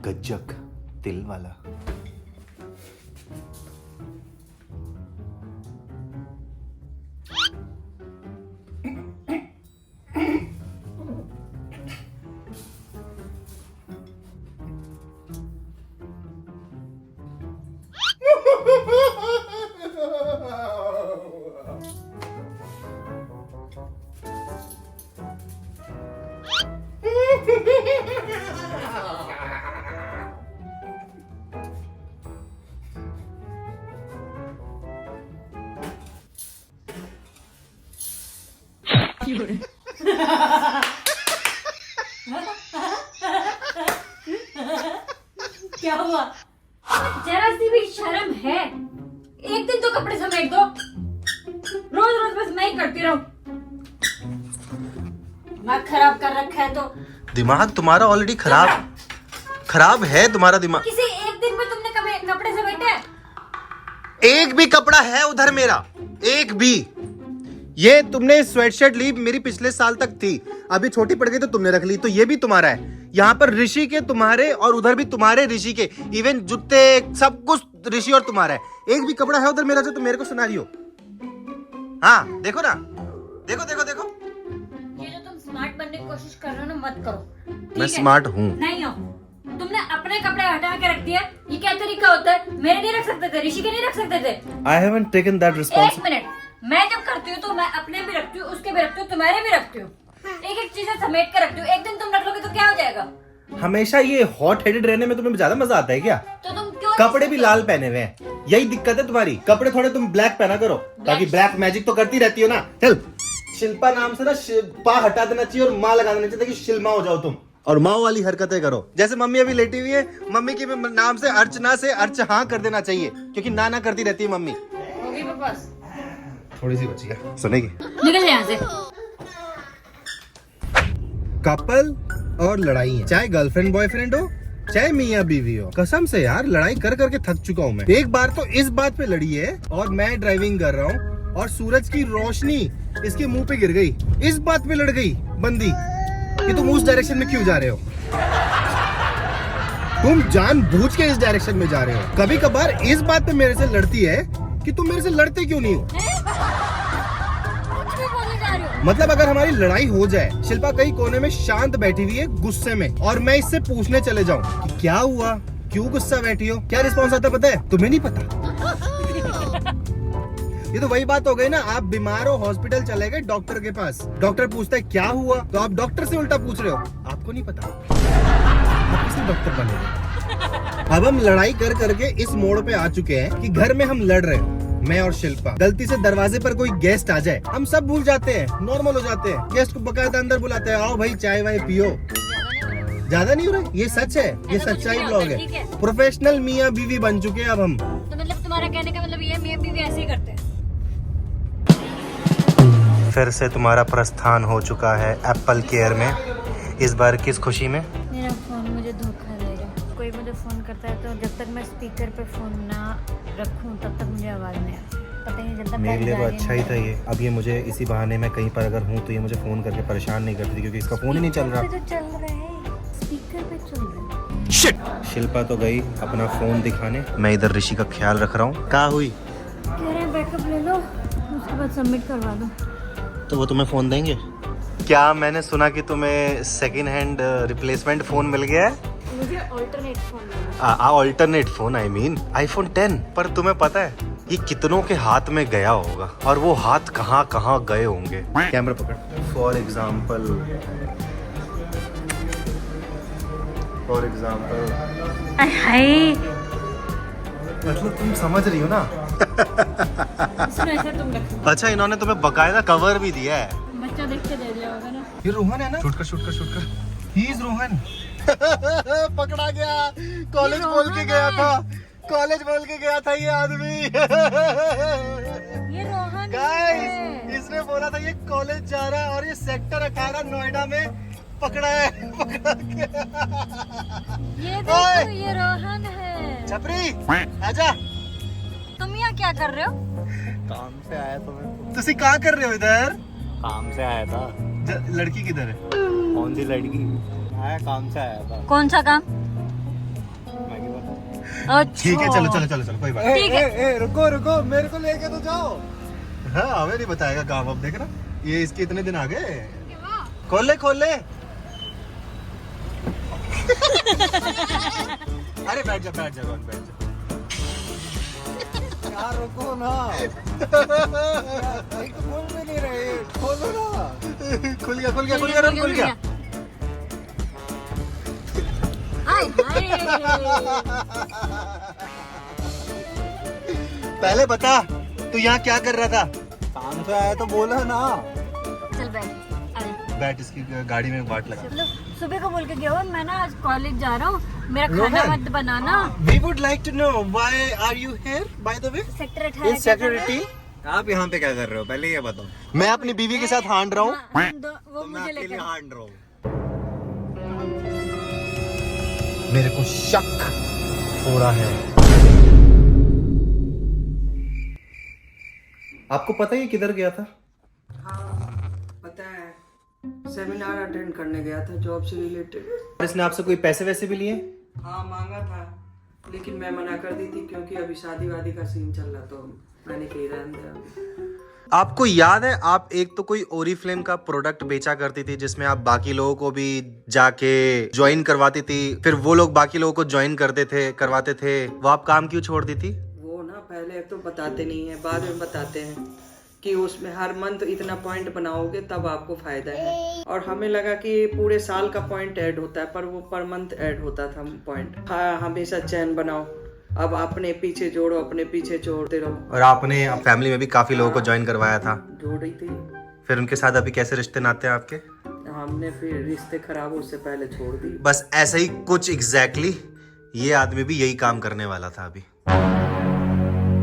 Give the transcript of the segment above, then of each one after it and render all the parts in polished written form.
गज्जक तिल वाला। क्या हुआ? जरा सी भी शर्म है? एक दिन तो कपड़े समेट दो। रोज रोज बस मैं ही करती रहूं। दिमाग खराब कर रखा है। तो दिमाग तुम्हारा ऑलरेडी खराब है तुम्हारा दिमाग। किसी एक दिन में तुमने कपड़े समेटे? एक भी कपड़ा है उधर मेरा, एक भी। ये तुमने स्वेटशर्ट ली मेरी पिछले साल तक थी, अभी छोटी पड़ गई तो तुमने रख ली, तो ये भी तुम्हारा है। यहाँ पर ऋषि के तुम्हारे और उधर भी तुम्हारे ऋषि के, इवन जूते सब कुछ ऋषि और तुम्हारा है। एक भी कपड़ा है उधर मेरा जो तुम मेरे को सुना रही हो। हाँ देखो ना, देखो देखो देखो। ये जो तुम स्मार्ट बनने की कोशिश कर रहे हो ना, मत करो। मैं स्मार्ट हूँ नहीं हो। तुमने अपने कपड़े हटा के रख दिए। ये क्या तरीका होता है? मेरे नहीं रख सकते थे, ऋषि के नहीं रख सकते थे। I haven't taken that एक responsibility. मिनट, मैं जब करती हूँ तो मैं अपने भी रखती हूँ, उसके भी रखती हूँ, तुम्हारे भी रखती हूँ। एक एक चीजें समेट के रखती हूँ। एक दिन तुम रख लोगे तो क्या हो जाएगा? हमेशा ये हॉट हेडेड रहने में तुम्हें ज्यादा मजा आता है क्या? तो तुम क्यों कपड़े भी लाल पहने हुए हैं, यही दिक्कत है तुम्हारी। कपड़े थोड़े तुम ब्लैक पहना करो, ताकि ब्लैक मैजिक तो करती रहती हो ना। चल, शिल्पा नाम से ना पा हटा देना चाहिए और माँ लगा देना चाहिए ताकि शिल्मा हो जाओ तुम, और माँ वाली हरकतें करो। जैसे मम्मी अभी लेटी हुई है, मम्मी के नाम से अर्चना से अर्च हाँ कर देना चाहिए, क्योंकि नाना करती रहती है मम्मी। होगी बस। थोड़ी सी बची है, सुनेगी? निकल यहाँ से। कपल और लड़ाई है, चाहे गर्लफ्रेंड बॉयफ्रेंड हो, चाहे मियाँ बीवी हो। कसम से यार लड़ाई कर करके थक चुका हूँ मैं। एक बार तो इस बात पे लड़ी है, और मैं ड्राइविंग कर रहा हूँ और सूरज की रोशनी इसके मुंह पे गिर गई, इस बात पे लड़ गई बंदी कि तुम उस डायरेक्शन में क्यों जा रहे हो। तुम जानबूझ के इस डायरेक्शन में जा रहे हो। कभी कभार इस बात पे मेरे से लड़ती है कि तुम मेरे से लड़ते क्यों नहीं हो। कुछ भी बोले जा रहे हो। मतलब अगर हमारी लड़ाई हो जाए, शिल्पा कहीं कोने में शांत बैठी हुई है गुस्से में, और मैं इससे पूछने चले जाऊं कि क्या हुआ, क्यों गुस्सा बैठी हो, क्या रिस्पॉन्स आता पता है? तुम्हें नहीं पता। ये तो वही बात हो गई ना, आप बीमार हो, हॉस्पिटल चले गए डॉक्टर के पास, डॉक्टर पूछता है क्या हुआ, तो आप डॉक्टर से उल्टा पूछ रहे हो, आपको नहीं पता, आप किसी डॉक्टर बने। अब हम लड़ाई कर करके इस मोड़ पे आ चुके हैं कि घर में हम लड़ रहे हैं, मैं और शिल्पा। गलती से दरवाजे पर कोई गेस्ट आ जाए, हम सब भूल जाते हैं, नॉर्मल हो जाते हैं। गेस्ट को बकायदा अंदर बुलाते हैं, आओ भाई चाय वाय पियो। ज्यादा नहीं हो रहा, ये सच है, ये सच्चाई ब्लॉग है। प्रोफेशनल मियाँ बीवी बन चुके हैं अब हम। तो मतलब तुम्हारा कहने का मतलब ये मियाँ बीवी ऐसे ही करते हैं। फिर से तुम्हारा प्रस्थान हो चुका है एप्पल केयर में, इस बार किस खुशी में? मेरा फोन मुझे धोखा दे रहा है। कोई मुझे फोन करता है तो जब तक मैं स्पीकर पे फोन ना रखूं तब तक मुझे आवाज नहीं आती। पता नहीं चलता। मेरे लिए तो अच्छा ही था ये। अब ये मुझे इसी बहाने मैं कहीं पर अगर हूँ तो ये मुझे फोन करके परेशान नहीं करती, क्योंकि इसका फोन ही नहीं चल रहा। तो चल रहा है, स्पीकर पे चल रहा है। शिट! शिल्पा तो गई अपना फोन दिखाने, मैं इधर ऋषि का ख्याल रख रहा हूँ। क्या हुई? कह रहे हैं बैकअप ले लो, उसके बाद सबमिट करवा दो। तो वो तुम्हें फोन देंगे क्या? मैंने सुना कि तुम्हें सेकंड हैंड रिप्लेसमेंट फोन मिल गया है। मुझे alternate phone alternate phone, I mean iPhone 10। पर तुम्हें पता है ये कितनों के हाथ में गया होगा, और वो हाथ कहाँ कहाँ गए होंगे। कैमरा पकड़। फॉर एग्जाम्पल मतलब तुम समझ रही हो ना। इसमें ऐसे तुम रखो। अच्छा, इन्होंने तुम्हें बकायदा कवर भी दिया है। बच्चा देख के दे दिया होगा ना। ये रोहन है ना? शूट कर। He is Rohan. पकड़ा गया। कॉलेज बोल के गया था ये आदमी। ये रोहन गाइस, इसने बोला था ये कॉलेज जा रहा है और ये सेक्टर 18 नोएडा में पकड़ा गया। ये देखो, ये रोहन है। छपरी आजा। तुम यहाँ क्या कर रहे हो? काम से आया तो मैं। तुसी कहाँ कर रहे हो इधर? काम से आया था। लड़की किधर है? कौन सी लड़की? आया काम से आया था। कौन सा काम? अच्छा ठीक है, चलो चलो चलो चलो, कोई बात ठीक है। ए, रुको रुको, मेरे को लेके तो जाओ। नहीं। हाँ, हमें नहीं बताएगा काम। अब देख रहा, ये इसके इतने दिन आ गए। खोल ले खोल ले। अरे बैठ जा बैठ जा रोहन, बैठ जा। यार रुको ना। एक तो खोल भी नहीं रहे, खोलो ना। खुल गया खुल गया खुल गया रोहन, खुल गया। हाय हाय। पहले बता, तू यहाँ क्या कर रहा था? काम से आया तो बोला ना। चल बैठ, अरे बैठ, इसकी गाड़ी में बाट लगा। चलो, सुबह को बोल के गया हूँ मैं ना आज कॉलेज जा रहा हूँ, मेरा खाना रोहन। मत बनाना। We would like to know why are you here, by the way? Sector 18 In security? आप यहाँ पे क्या कर रहे हो, पहले ये बताओ। मैं अपनी बीवी के साथ हांड रहा हूँ। वो तो मैं मुझे अकेले लेकर हांड रहा हूँ। मेरे को शक हो रहा है। आपको पता है ये किधर गया था? हाँ पता है, सेमिनार अटेंड करने गया था जॉब से रिलेटेड। और इसने आपसे कोई पैसे वैसे भी लिए? हाँ मांगा था, लेकिन मैं मना कर दी थी क्योंकि अभी शादी वादी का सीन चल रहा, तो मैंने कही रहने दिया। आपको याद है, आप एक तो कोई ओरीफ्लेम का प्रोडक्ट बेचा करती थी जिसमें आप बाकी लोगों को भी जाके ज्वाइन करवाती थी, फिर वो लोग बाकी लोगों को ज्वाइन करवाते थे। वो आप काम क्यों छोड़ दी थी? वो ना पहले तो बताते नहीं है, बाद में बताते हैं कि उसमें हर मंथ इतना पॉइंट बनाओगे तब आपको फायदा है। और हमें लगा कि पूरे साल का पॉइंट ऐड होता है, पर वो पर मंथ ऐड होता था पॉइंट। हाँ, हमेशा चैन बनाओ, अब अपने पीछे जोड़ो, अपने पीछे जोड़ते रहो। और आपने फैमिली में भी काफी लोगों को ज्वाइन करवाया था। जोड़ रही थी। फिर उनके साथ अभी कैसे रिश्ते नाते हैं आपके? हमने फिर रिश्ते खराब उससे पहले छोड़ दी। बस ऐसा ही कुछ एग्जैक्टली ये आदमी भी यही काम करने वाला था। अभी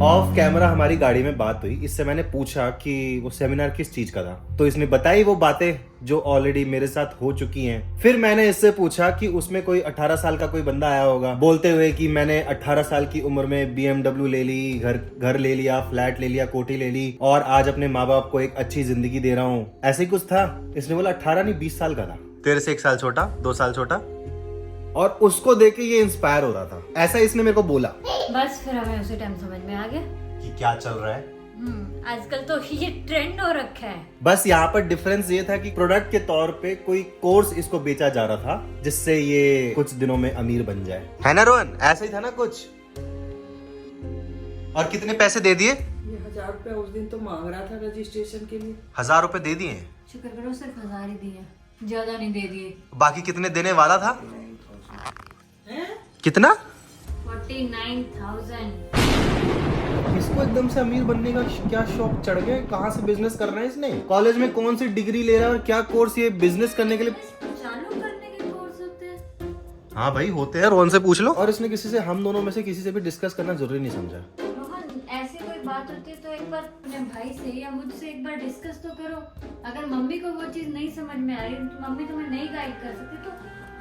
ऑफ कैमरा हमारी गाड़ी में बात हुई, इससे मैंने पूछा कि वो सेमिनार किस चीज का था, तो इसने बताई वो बातें जो ऑलरेडी मेरे साथ हो चुकी हैं। फिर मैंने इससे पूछा कि उसमें कोई 18 साल का कोई बंदा आया होगा बोलते हुए कि मैंने 18 साल की उम्र में BMW ले ली, घर ले लिया, फ्लैट ले लिया, कोठी ले ली और आज अपने माँ बाप को एक अच्छी जिंदगी दे रहा हूँ, ऐसे ही कुछ था। इसने बोला 18 नहीं 20 साल का था, तेरे से 1 साल छोटा, 2 साल छोटा, और उसको देख के ये इंस्पायर हो रहा था, ऐसा इसने मेरे को बोला। बस फिर हमें उसी टाइम समझ में आ गया कि क्या चल रहा है। आजकल तो ये ट्रेंड हो रखा है। बस यहाँ पर डिफरेंस ये था कि प्रोडक्ट के तौर पे कोई कोर्स इसको बेचा जा रहा था जिससे ये कुछ दिनों में अमीर बन जाए, है ना रोहन? ऐसा ही था ना कुछ। और कितने पैसे दे दिए? ये 1000 रुपया उस दिन तो मांग रहा था रजिस्ट्रेशन के लिए। 1000 रुपए दे दिए? शुक्र करो सिर्फ 1000 ही दिए, ज्यादा नहीं दे दिए। बाकी कितने देने वाला था? कितना? 49,000। इसको एकदम से अमीर बनने का क्या शौक चढ़ गया? कहाँ से बिजनेस कर रहा है इसने? कॉलेज में कौन सी डिग्री ले रहा है और क्या कोर्स ये बिजनेस करने के लिए? चालू करने के कोर्स होते हैं। हाँ भाई होते हैं, रोहन से पूछ लो। और इसने किसी से, हम दोनों में से किसी से भी डिस्कस करना जरूरी नहीं समझा। रोहन, ऐसी कोई बात होती है तो एक बार अपने भाई से या मुझसे एक बार डिस्कस तो करो। अगर मम्मी को वो चीज नहीं समझ में आ रही तो मम्मी तुम्हें नहीं गाइड कर सकती, तो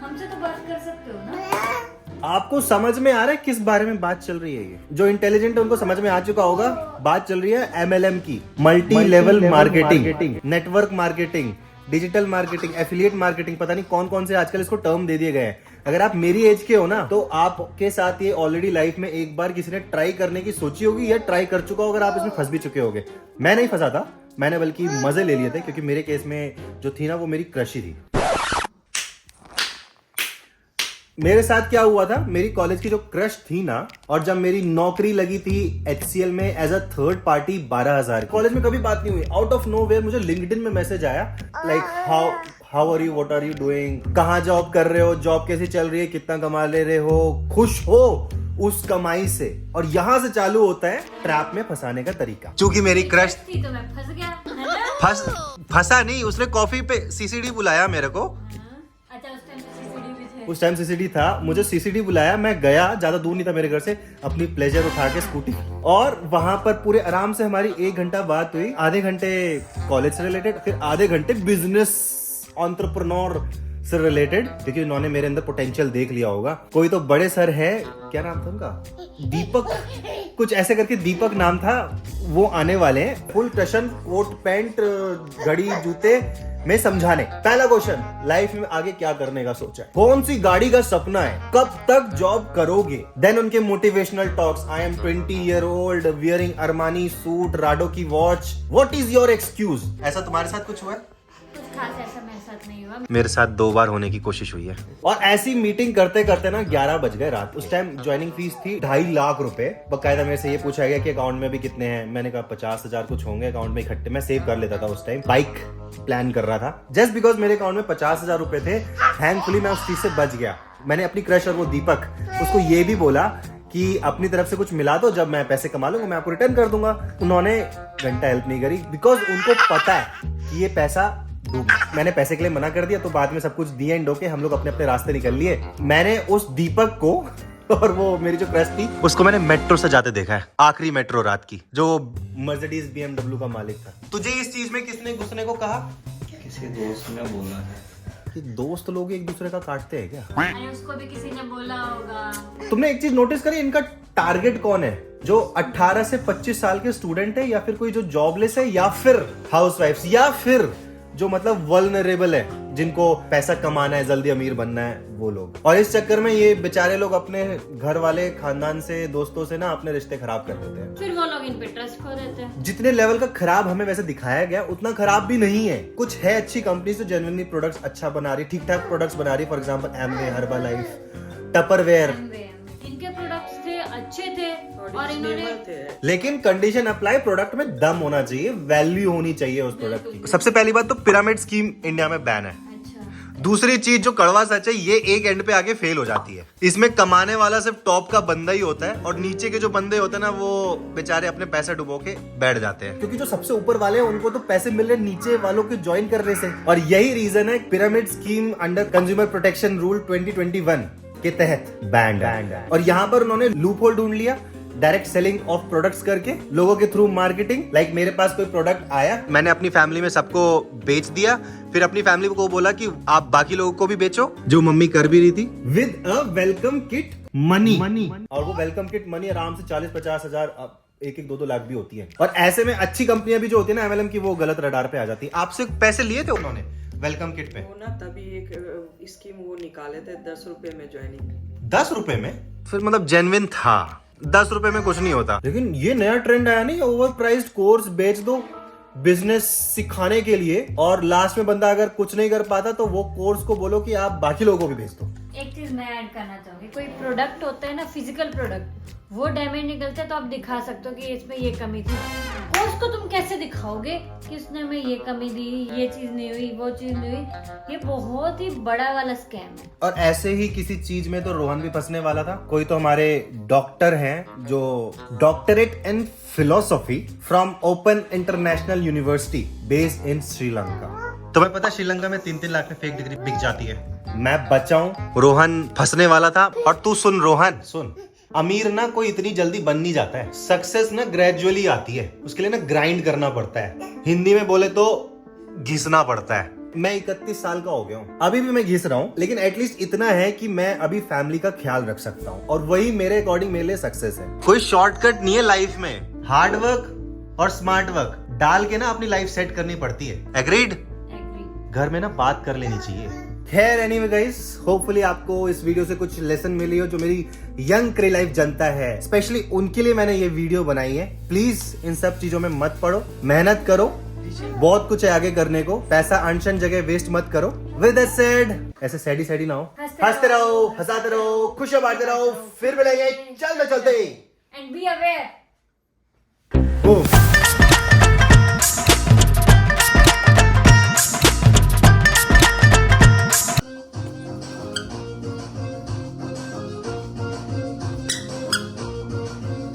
हमसे तो बात कर सकते हो ना। आपको समझ में आ रहा है किस बारे में बात चल रही है? ये जो इंटेलिजेंट है उनको समझ में आ चुका होगा। बात चल रही है MLM की, multi level marketing, network marketing, digital marketing, affiliate marketing, पता नहीं कौन कौन से आजकल इसको टर्म दे दिए गए हैं। अगर आप मेरी एज के हो ना तो आपके साथ ये ऑलरेडी लाइफ में एक बार किसी ने ट्राई करने की सोची होगी या ट्राई कर चुका होगा, आप इसमें फंस भी चुके होगे। मैं नहीं फंसा था, मैंने बल्कि मजे ले लिए थे, क्योंकि मेरे केस में जो थी ना वो मेरी क्रश ही थी। मेरे साथ क्या हुआ था, मेरी कॉलेज की जो क्रश थी ना, और जब मेरी नौकरी लगी थी HCL में as a third party 12,000, college में कभी बात नहीं हुई, आउट ऑफ नोवेयर मुझे लिंक्डइन में मैसेज आया like how are you, what are you doing, कहाँ जॉब कर रहे हो, जॉब कैसी चल रही है, कितना कमा ले रहे हो, खुश हो उस कमाई से। और यहाँ से चालू होता है ट्रैप में फंसाने का तरीका। चूंकि मेरी क्रश थी तो मैं फंस गया, है ना? फंसा नहीं, उसने कॉफी पे CCD बुलाया मेरे को। अच्छा, उस टाइम CCD भी थे। उस टाइम CCD था, मुझे CCD बुलाया, मैं गया, ज्यादा दूर नहीं था मेरे घर से, अपनी प्लेजर उठा के स्कूटी, और वहां पर पूरे आराम से हमारी 1 घंटा बात हुई। आधे घंटे कॉलेज से रिलेटेड, फिर आधे घंटे बिजनेस एंटरप्रेन्योर से रिलेटेड, क्योंकि उन्होंने मेरे अंदर पोटेंशियल देख लिया होगा। कोई तो बड़े सर है, क्या नाम था उनका, दीपक कुछ ऐसे करके, दीपक नाम था, वो आने वाले हैं। फुल टशन, कोट पैंट, घड़ी, जूते, मैं समझाने। पहला क्वेश्चन, लाइफ में आगे क्या करने का सोचा है, कौन सी गाड़ी का सपना है, कब तक जॉब करोगे। देन उनके motivational talks, I am 20 year old wearing Armani suit, Rado की watch, what is your excuse. ऐसा तुम्हारे साथ कुछ हुआ है? कुछ खास ऐसा मेरे साथ नहीं हुआ। मेरे साथ 2 बार होने की कोशिश हुई है। और ऐसी मीटिंग करते करते ना 11 बज गए रात। उस टाइम ज्वाइनिंग फीस थी 2.5 लाख रुपए। बकायदा मेरे से ये पूछा गया कि अकाउंट में भी कितने हैं। मैंने कहा 50,000 कुछ होंगे अकाउंट में इकट्ठे। मैं सेव कर लेता था उस टाइम, बाइक प्लान कर रहा था। जस्ट बिकॉज मेरे अकाउंट में 50,000 रुपए थे, थैंकफुली मैं उस चीज से बच गया। मैंने अपनी क्रश और वो दीपक, उसको ये भी बोला कि अपनी तरफ से कुछ मिला दो, जब मैं पैसे कमा लूंगा मैं आपको रिटर्न कर दूंगा। उन्होंने घंटा हेल्प नहीं करी, बिकॉज उनको पता है कि ये पैसा डूब। मैंने पैसे के लिए मना कर दिया तो बाद में सब कुछ दिए एंड होके हम लोग अपने अपने रास्ते निकल लिए। मैंने उस दीपक को और वो मेरी जो क्रश थी उसको मैंने मेट्रो से जाते देखा है, आखिरी मेट्रो रात की, जो मर्सिडीज BMW का मालिक था। तुझे इस चीज में किसने घुसने को कहा? किसी दोस्त ने बोला है कि दोस्त लोग एक दूसरे का काटते हैं क्या? अरे उसको भी किसी ने बोला होगा। तुमने एक चीज नोटिस करी, इनका टारगेट कौन है? जो 18 से 25 साल के स्टूडेंट है, या फिर कोई जो जॉबलेस है, या फिर हाउसवाइफ्स, या फिर जो मतलब वल्नरेबल है, जिनको पैसा कमाना है, जल्दी अमीर बनना है, वो लोग। और इस चक्कर में ये बेचारे लोग अपने घर वाले, खानदान से, दोस्तों से ना अपने रिश्ते खराब कर देते हैं। फिर वो लोग इन पे ट्रस्ट खो देते हैं। जितने लेवल का खराब हमें वैसे दिखाया गया उतना खराब भी नहीं है। कुछ है अच्छी कंपनी जो जेन्युइनली प्रोडक्ट्स अच्छा बना रही, ठीक ठाक प्रोडक्ट्स बना रही। For example Amway, Herbalife, Tupperware. इनके प्रोडक्ट्स थे, अच्छे थे, और इन्होंने, लेकिन कंडीशन अप्लाई, प्रोडक्ट में दम होना चाहिए, वैल्यू होनी चाहिए उस प्रोडक्ट की। सबसे पहली बात तो पिरामिड स्कीम इंडिया में बैन है। अच्छा, दूसरी चीज जो कड़वा सच है, ये एक एंड पे आके फेल हो जाती है। इसमें कमाने वाला सिर्फ टॉप का बंदा ही होता है, और नीचे के जो बंदे होते हैं ना, वो बेचारे अपने पैसे डुबो के बैठ जाते हैं। क्योंकि जो सबसे ऊपर वाले हैं उनको तो पैसे मिल रहे नीचे वालों के ज्वाइन करने से। और यही रीजन है pyramid scheme under consumer protection rule 2021 के तहत बैंड है। और यहाँ पर उन्होंने लूप होल ढूंढ लिया, डायरेक्ट सेलिंग ऑफ प्रोडक्ट्स करके, लोगों के थ्रू मार्केटिंग। लाइक मेरे पास कोई प्रोडक्ट आया, मैंने अपनी फैमिली में सबको बेच दिया, फिर अपनी फैमिली को बोला कि आप बाकी लोगों को भी बेचो, जो मम्मी कर भी रही थी, with a welcome kit money. और वो वेलकम किट मनी आराम से 40-50 हजार, 1-2 लाख भी होती है। और ऐसे में अच्छी कंपनियां भी जो होती है ना MLM की, वो गलत रडार पे आ जाती है। आपसे पैसे लिए थे उन्होंने वेलकम किट पे? वो ना तभी एक स्कीम वो निकाले थे 10 रुपए में ज्वाइनिंग। 10 रुपए में? फिर मतलब जेन्युइन था, 10 रुपए में कुछ नहीं होता। लेकिन ये नया ट्रेंड आया नहीं, ओवर प्राइस्ड कोर्स बेच दो बिजनेस सिखाने के लिए, और लास्ट में बंदा अगर कुछ नहीं कर पाता तो वो कोर्स को बोलो कि आप बाकी लोगों को भी भेज दो। एक चीज मैं ऐड करना चाहूंगी, कोई प्रोडक्ट होता है ना, फिजिकल प्रोडक्ट, वो डैमेज निकलता है तो आप दिखा सकते हो कि इसमें ये कमी थी। कोर्स को तुम कैसे दिखाओगे कि उसने हमें ये कमी दी, ये चीज नहीं हुई, वो चीज नहीं हुई? ये बहुत ही बड़ा वाला स्कैम है। और ऐसे ही किसी चीज में तो रोहन भी फंसने वाला था। कोई तो हमारे डॉक्टर हैं जो doctorate in philosophy from open international university based in Sri Lanka. तुम्हें पता श्रीलंका में 3-3 लाख में फेक डिग्री बिक जाती है। मैं बचाऊं, रोहन फंसने वाला था। और तू सुन रोहन, सुन, अमीर ना कोई इतनी जल्दी बन नहीं जाता है। सक्सेस ना ग्रेजुअली आती है, उसके लिए ना ग्राइंड करना पड़ता है। हिंदी में बोले तो घिसना पड़ता है। मैं 31 साल का हो गया हूँ, अभी भी मैं घिस रहा हूँ, लेकिन एटलीस्ट इतना है कि मैं अभी फैमिली का ख्याल रख सकता हूँ, और वही मेरे अकॉर्डिंग मेरे लिए सक्सेस है। कोई शॉर्टकट नहीं है लाइफ में, हार्ड वर्क और स्मार्ट वर्क डाल के ना अपनी लाइफ सेट करनी पड़ती है। एग्रीड? घर में ना बात कर लेनी चाहिए। खैर एनीवे गाइस, होपफुली आपको इस वीडियो से कुछ लेसन मिली हो जो मेरी यंग क्रे लाइफ जनता है, स्पेशली उनके लिए मैंने ये वीडियो बनाई है। प्लीज इन सब चीजों में मत पड़ो, मेहनत करो, बहुत कुछ है आगे करने को। पैसा अनशन जगह वेस्ट मत करो। विद दैट सेड, ऐसे सैडी ना हो, हंसते रहो, हंसाते रहो, खुशियां बांटते रहो। फिर मिलेंगे चलते चलते। And be aware. Oh.